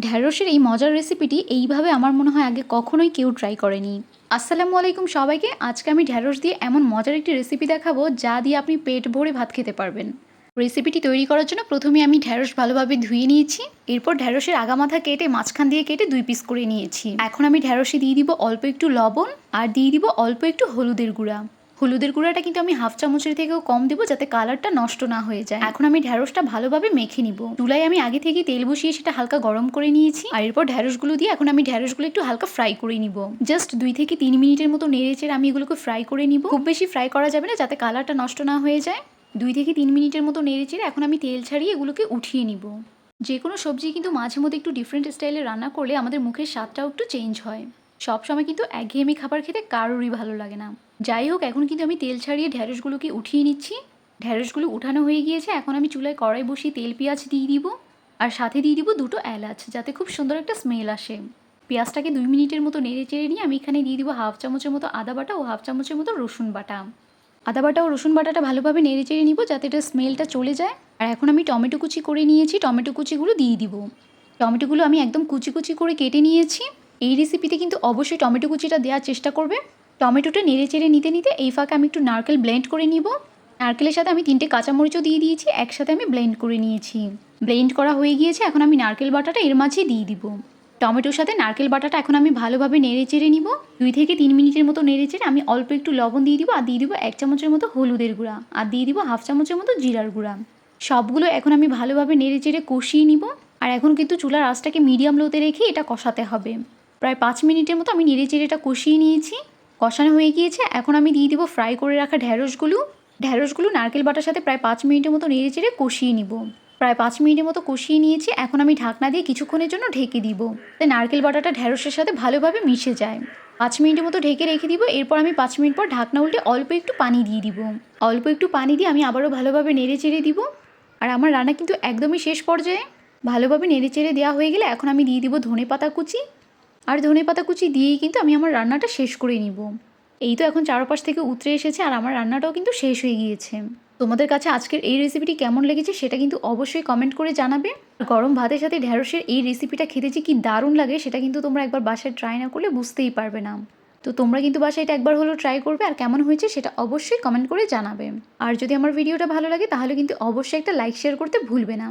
ঢ্যাঁড়সের এই মজার রেসিপিটি এইভাবে আমার মনে হয় আগে কখনোই কেউ ট্রাই করেনি। আসসালামু আলাইকুম সবাইকে। আজকে আমি ঢ্যাঁড়স দিয়ে এমন মজার একটি রেসিপি দেখাবো যা দিয়ে আপনি পেট ভরে ভাত খেতে পারবেন। রেসিপিটি তৈরি করার জন্য প্রথমে আমি ঢ্যাঁড়স ভালোভাবে ধুয়ে নিয়েছি। এরপর ঢ্যাঁড়সের আগামাথা কেটে মাঝখান দিয়ে কেটে 2 পিস করে নিয়েছি। এখন আমি ঢ্যাঁড়সে দিয়ে দিব অল্প একটু লবণ আর দিয়ে দিব অল্প একটু হলুদের গুঁড়া। হলুদের গুঁড়াটা কিন্তু আমি হাফ চামচের থেকেও কম দেবো যাতে কালারটা নষ্ট না হয়ে যায়। এখন আমি ঢ্যাঁড়সটা ভালোভাবে মেখে নিব। চুলায় আমি আগে থেকে তেল বসিয়ে সেটা হালকা গরম করে নিয়েছি। আর এরপর ঢ্যাঁড়সগুলো দিয়ে এখন আমি ঢ্যাঁড়সগুলো একটু হালকা ফ্রাই করে নিব। জাস্ট 2 থেকে 3 মিনিটের মতো নেড়েচেড়ে আমি এগুলোকে ফ্রাই করে নিব। খুব বেশি ফ্রাই করা যাবে না যাতে কালারটা নষ্ট না হয়ে যায়। 2 থেকে 3 মিনিটের মতো নেড়েচেড়ে এখন আমি তেল ছাড়িয়ে এগুলোকে উঠিয়ে নিব। যে কোনো সবজি কিন্তু মাঝে মধ্যে একটু ডিফারেন্ট স্টাইলে রান্না করলে আমাদের মুখের স্বাদটাও একটু চেঞ্জ হয়। সবসময় কিন্তু একঘেয়েমি খাবার খেতে কারোরই ভালো লাগে না। যাই হোক, এখন কিন্তু আমি তেল ছাড়িয়ে ঢ্যাঁড়সগুলোকে উঠিয়ে নিচ্ছি। ঢ্যাঁড়সগুলো উঠানো হয়ে গিয়েছে। এখন আমি চুলায় কড়াই বসিয়ে তেল পেঁয়াজ দিয়ে দিব আর সাথে দিয়ে দিব 2টো এলাচ যাতে খুব সুন্দর একটা স্মেল আসে। পেঁয়াজটাকে 2 মিনিটের মতো নেড়ে চেড়ে নিয়ে আমি এখানে দিয়ে দিব হাফ চামচের মতো আদা বাটা ও হাফ চামচের মতো রসুন বাটা। আদা বাটা ও রসুন বাটাটা ভালোভাবে নেড়ে চেড়ে নিব যাতে এটা স্মেলটা চলে যায়। আর এখন আমি টমেটো কুচি করে নিয়েছি, টমেটো কুচিগুলো দিয়ে দিব। টমেটোগুলো আমি একদম কুচি কুচি করে কেটে নিয়েছি। এই রেসিপিতে কিন্তু অবশ্যই টমেটো কুচিটা দেওয়ার চেষ্টা করবে। টমেটোটা নেড়ে চেড়ে নিতে নিতে এই ফাঁকে আমি একটু নারকেল ব্লেন্ড করে নিব। নারকেলের সাথে আমি 3টে কাঁচামরিচও দিয়ে দিয়েছি, একসাথে আমি ব্লেন্ড করে নিয়েছি। ব্লেন্ড করা হয়ে গিয়েছে। এখন আমি নারকেল বাটাটা এর মাঝে দিয়ে দিব। টমেটোর সাথে নারকেল বাটাটা এখন আমি ভালোভাবে নেড়ে চেড়ে নিব। 2 থেকে 3 মিনিটের মতো নেড়ে চেড়ে আমি অল্প একটু লবণ দিয়ে দিব আর দিয়ে দিব 1 চামচের মতো হলুদের গুঁড়া আর দিয়ে দিব হাফ চামচের মতো জিরার গুঁড়া। সবগুলো এখন আমি ভালোভাবে নেড়ে চেড়ে কষিয়ে নিব। আর এখন কিন্তু চুলার আঁচটাকে মিডিয়াম লোতে রেখে এটা কষাতে হবে। প্রায় 5 মিনিটের মতো আমি নেড়ে চেড়ে এটা কষিয়ে নিয়েছি। কষানো হয়ে গিয়েছে। এখন আমি দিয়ে দিব ফ্রাই করে রাখা ঢ্যাঁড়সগুলো নারকেল বাটার সাথে প্রায় 5 মিনিটের মতো নেড়ে চেড়ে কষিয়ে নিব। প্রায় 5 মিনিটের মতো কষিয়ে নিয়েছি। এখন আমি ঢাকনা দিয়ে কিছুক্ষণের জন্য ঢেকে দিব, তাই নারকেল বাটাটা ঢ্যাঁড়সের সাথে ভালোভাবে মিশে যায়। 5 মিনিটের মতো ঢেকে রেখে দিব। এরপর আমি 5 মিনিট পর ঢাকনা উল্টে অল্প একটু পানি দিয়ে দিব। অল্প একটু পানি দিয়ে আমি আবারও ভালোভাবে নেড়ে চেড়ে দিব। আর আমার রান্না কিন্তু একদমই শেষ পর্যায়ে। ভালোভাবে নেড়ে চেড়ে দেওয়া হয়ে গেলে এখন আমি দিয়ে দিব ধনেপাতা কুচি। আর ধনেপাতা কুচি দিয়েই কিন্তু আমি আমার রান্নাটা শেষ করে নিব। এই তো এখন চারপাশ থেকে উতরে এসেছে আর আমার রান্নাটাও কিন্তু শেষ হয়ে গিয়েছে। তোমাদের কাছে আজকের এই রেসিপিটি কেমন লেগেছে সেটা কিন্তু অবশ্যই কমেন্ট করে জানাবে। গরম ভাতের সাথে ঢ্যাঁড়সের এই রেসিপিটা খেতে যে কি দারুণ লাগে সেটা কিন্তু তোমরা একবার বাসায় ট্রাই না করলে বুঝতেই পারবে না। তো তোমরা কিন্তু বাসায় এটা একবার হলেও ট্রাই করবে আর কেমন হয়েছে সেটা অবশ্যই কমেন্ট করে জানাবে। আর যদি আমার ভিডিওটা ভালো লাগে তাহলে কিন্তু অবশ্যই একটা লাইক শেয়ার করতে ভুলবে না।